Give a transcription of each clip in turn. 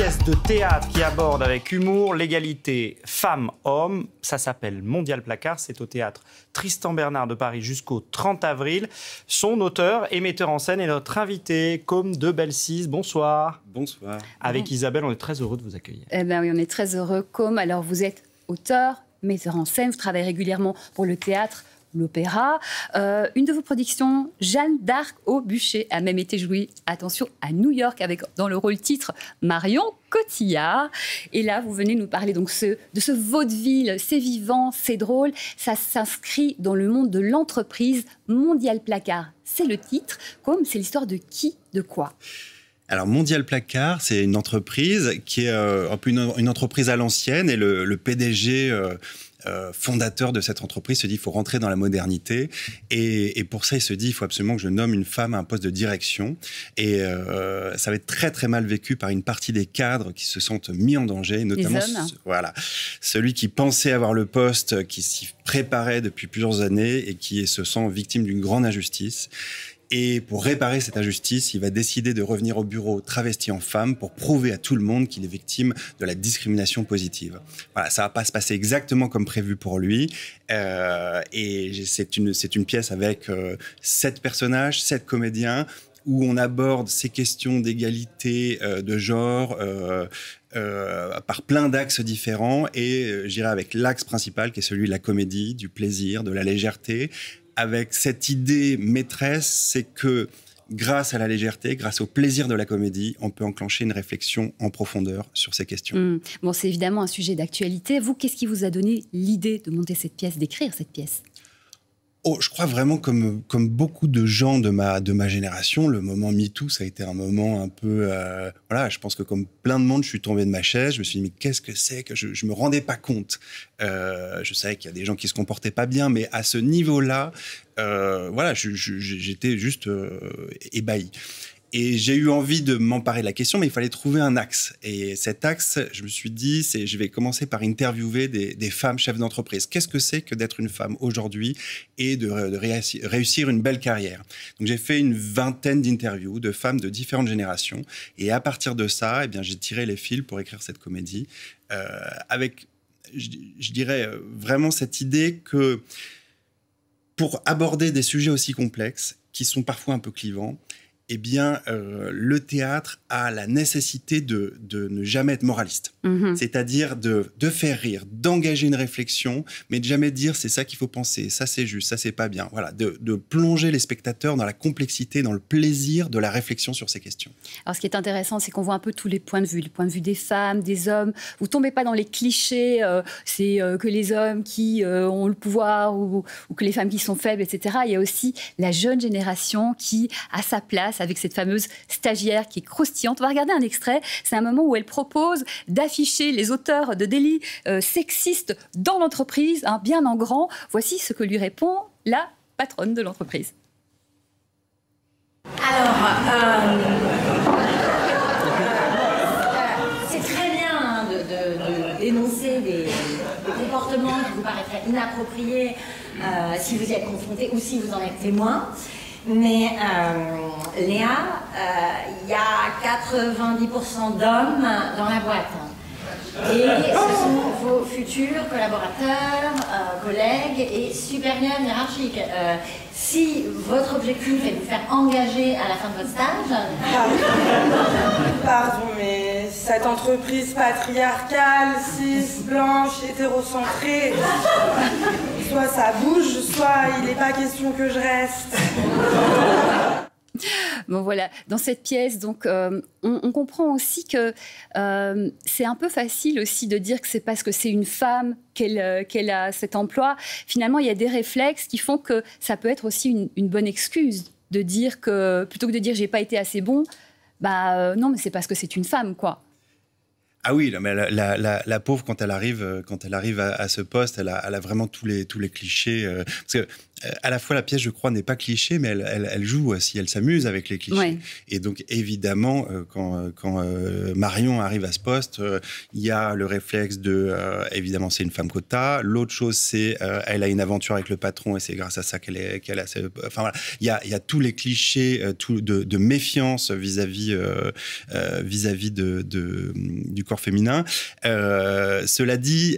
pièce de théâtre qui aborde avec humour l'égalité femmes-hommes. Ça s'appelle Mondial Placard. C'est au théâtre Tristan Bernard de Paris jusqu'au 30 avril. Son auteur et metteur en scène est notre invité, Côme de Belcis. Bonsoir. Bonsoir. Avec Isabelle, on est très heureux de vous accueillir. Eh bien oui, on est très heureux, Côme. Alors vous êtes auteur, metteur en scène, vous travaillez régulièrement pour le théâtre, l'opéra. Une de vos productions, Jeanne d'Arc au bûcher, a même été jouée, attention, à New York, avec dans le rôle titre Marion Cotillard. Et là, vous venez nous parler donc de ce vaudeville, c'est vivant, c'est drôle. Ça s'inscrit dans le monde de l'entreprise. Mondial Placard, c'est le titre. Comme c'est l'histoire de qui, de quoi? Alors, Mondial Placard, c'est une entreprise qui est un peu une entreprise à l'ancienne, et le PDG fondateur de cette entreprise se dit il faut rentrer dans la modernité, et pour ça il se dit il faut absolument que je nomme une femme à un poste de direction, et ça va être très très mal vécu par une partie des cadres qui se sentent mis en danger, notamment voilà, celui qui pensait avoir le poste, qui s'y préparait depuis plusieurs années et qui se sent victime d'une grande injustice. Et pour réparer cette injustice, il va décider de revenir au bureau travesti en femme pour prouver à tout le monde qu'il est victime de la discrimination positive. Voilà, ça va pas se passer exactement comme prévu pour lui. Et c'est une pièce avec 7 personnages, 7 comédiens, où on aborde ces questions d'égalité, de genre, par plein d'axes différents. Et j'irai avec l'axe principal qui est celui de la comédie, du plaisir, de la légèreté, avec cette idée maîtresse, c'est que grâce à la légèreté, grâce au plaisir de la comédie, on peut enclencher une réflexion en profondeur sur ces questions. Bon, c'est évidemment un sujet d'actualité. Vous, qu'est-ce qui vous a donné l'idée de monter cette pièce, d'écrire cette pièce ? Oh, je crois vraiment comme beaucoup de gens de ma génération, le moment MeToo, ça a été un moment un peu... voilà, je pense que comme plein de monde, je suis tombé de ma chaise, je me suis dit, mais qu'est-ce que c'est que je me rendais pas compte. Je savais qu'il y a des gens qui se comportaient pas bien, mais à ce niveau-là, voilà, j'étais juste ébahi. Et j'ai eu envie de m'emparer de la question, mais il fallait trouver un axe. Et cet axe, je me suis dit, je vais commencer par interviewer des femmes chefs d'entreprise. Qu'est-ce que c'est que d'être une femme aujourd'hui et de réussir une belle carrière? Donc j'ai fait une vingtaine d'interviews de femmes de différentes générations. Et à partir de ça, eh bien, j'ai tiré les fils pour écrire cette comédie avec, je dirais, vraiment cette idée que pour aborder des sujets aussi complexes, qui sont parfois un peu clivants, eh bien, le théâtre a la nécessité de ne jamais être moraliste. C'est-à-dire de faire rire, d'engager une réflexion, mais de jamais dire c'est ça qu'il faut penser, ça c'est juste, ça c'est pas bien. Voilà, de plonger les spectateurs dans la complexité, dans le plaisir de la réflexion sur ces questions. Alors, ce qui est intéressant, c'est qu'on voit un peu tous les points de vue, le point de vue des femmes, des hommes. Vous tombez pas dans les clichés, c'est que les hommes qui ont le pouvoir ou que les femmes qui sont faibles, etc. Il y a aussi la jeune génération qui a sa place, avec cette fameuse stagiaire qui est croustillante. On va regarder un extrait. C'est un moment où elle propose d'afficher les auteurs de délits sexistes dans l'entreprise, hein, bien en grand. Voici ce que lui répond la patronne de l'entreprise. Alors, c'est très bien hein, de dénoncer des comportements qui vous paraîtraient inappropriés si vous y êtes confronté ou si vous en êtes témoin. Mais Léa, il y a 90% d'hommes dans la boîte. Et ce sont vos futurs collaborateurs, collègues et supérieurs hiérarchiques. Si votre objectif est de vous faire engager à la fin de votre stage... Pardon, mais cette entreprise patriarcale, cis, blanche, hétérocentrée, soit ça bouge, soit il n'est pas question que je reste. Bon voilà, dans cette pièce, donc, on comprend aussi que c'est un peu facile aussi de dire que c'est parce que c'est une femme qu'elle a cet emploi. Finalement, il y a des réflexes qui font que ça peut être aussi une bonne excuse de dire que, plutôt que de dire j'ai pas été assez bon, bah non, mais c'est parce que c'est une femme, quoi. Ah oui, mais la pauvre, quand elle arrive à ce poste, elle a vraiment tous les clichés. Parce que à la fois la pièce, je crois, n'est pas cliché, mais elle joue aussi, elle s'amuse avec les clichés. Ouais. Et donc, évidemment, quand Marion arrive à ce poste, il y a le réflexe de, évidemment, c'est une femme quota. L'autre chose, c'est, elle a une aventure avec le patron et c'est grâce à ça qu'elle a... Enfin, voilà. Il y a tous les clichés de méfiance vis-à-vis du corps féminin. Cela dit,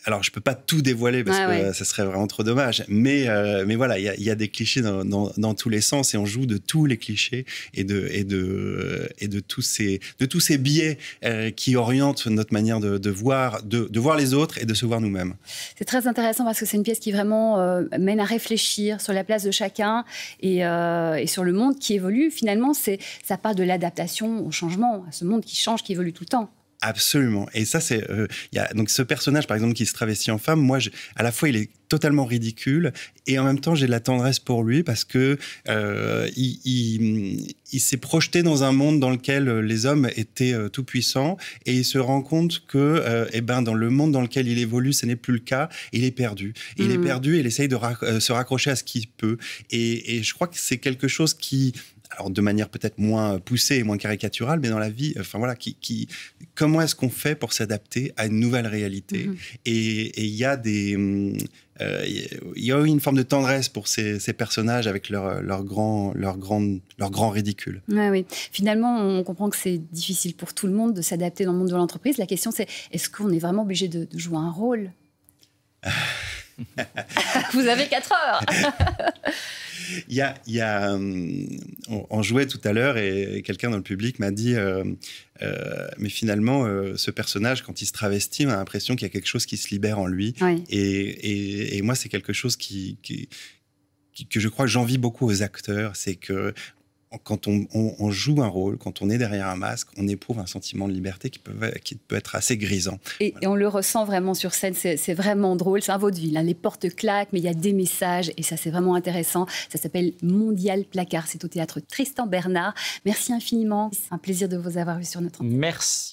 alors, je peux pas tout dévoiler parce que ça serait vraiment trop dommage. Mais voilà, il y a des clichés dans tous les sens et on joue de tous les clichés et de tous ces biais qui orientent notre manière de voir les autres et de se voir nous-mêmes. C'est très intéressant parce que c'est une pièce qui vraiment mène à réfléchir sur la place de chacun et sur le monde qui évolue. Finalement, ça parle de l'adaptation au changement, à ce monde qui change, qui évolue tout le temps. Absolument. Et ça, c'est y a donc ce personnage, par exemple, qui se travestit en femme. Moi, à la fois, il est totalement ridicule et en même temps, j'ai de la tendresse pour lui parce que il s'est projeté dans un monde dans lequel les hommes étaient tout puissants et il se rend compte que, dans le monde dans lequel il évolue, ce n'est plus le cas. Il est perdu. Il est perdu et il essaye de se raccrocher à ce qu'il peut. Et je crois que c'est quelque chose qui, alors de manière peut-être moins poussée et moins caricaturale, mais dans la vie, enfin voilà, comment est-ce qu'on fait pour s'adapter à une nouvelle réalité? Et il y a il y a une forme de tendresse pour ces personnages avec leur grand ridicule. Oui. Finalement, on comprend que c'est difficile pour tout le monde de s'adapter dans le monde de l'entreprise. La question, c'est est-ce qu'on est vraiment obligé de jouer un rôle? Vous avez 4 heures. On jouait tout à l'heure et quelqu'un dans le public m'a dit mais finalement ce personnage, quand il se travestit, on a l'impression qu'il y a quelque chose qui se libère en lui. Oui. Et moi, c'est quelque chose que je crois que j'envie beaucoup aux acteurs, c'est que quand on joue un rôle, quand on est derrière un masque, on éprouve un sentiment de liberté qui peut être assez grisant. Et on le ressent vraiment sur scène, c'est vraiment drôle, c'est un vaudeville, hein. Les portes claquent, mais il y a des messages, et ça c'est vraiment intéressant. Ça s'appelle Mondial Placard, c'est au théâtre Tristan Bernard. Merci infiniment, c'est un plaisir de vous avoir vu sur notre antenne. Merci.